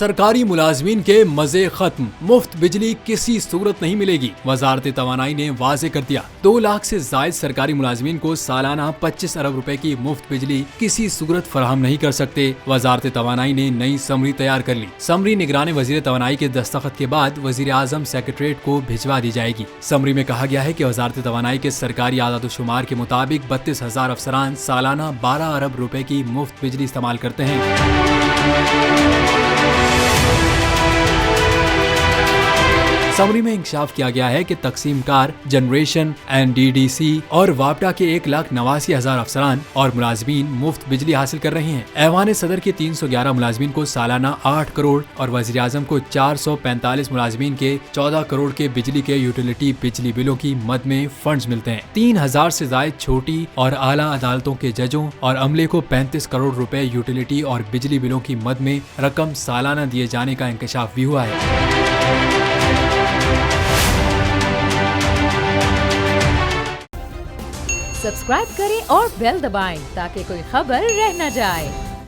सरकारी मुलाजमीन के मजे खत्म, मुफ्त बिजली किसी सूरत नहीं मिलेगी। वजारत तवानाई ने वाजे कर दिया, 2 लाख से जायद सरकारी मुलाजमीन को सालाना 25 अरब रुपए की मुफ्त बिजली किसी सूरत फराहम नहीं कर सकते। वजारत तवानाई ने नई समरी तैयार कर ली। समरी निगरान वजीर तवानाई के दस्तखत के बाद वजीर आजम सेक्रेटरीट को भिजवा दी जाएगी। समरी में कहा गया है कि वजारत तवानाई के सरकारी आदाद शुमार के मुताबिक 32,000 अफसरान सालाना 12 अरब रुपए की मुफ्त बिजली इस्तेमाल करते हैं। समरी में इंकशाफ किया गया है कि तकसीम कार, जनरेशन, NDDC और वापडा के 1,89,000 अफसरान और मुलाजमीन मुफ्त बिजली हासिल कर रहे हैं। ऐवान सदर के 311 मुलाजमीन को सालाना 8 करोड़ और वजीर आजम को 445 मुलाजमीन के 14 करोड़ के बिजली के यूटिलिटी बिजली बिलों की मद में फंड्स मिलते हैं। 3,000 से जायद छोटी और आला अदालतों के जजों और अमले को 35 करोड़ रुपए यूटिलिटी और बिजली बिलों की मद में रकम सालाना दिए जाने का इंकशाफ भी हुआ है। सब्सक्राइब करें और बेल दबाएं ताकि कोई खबर रह न जाए।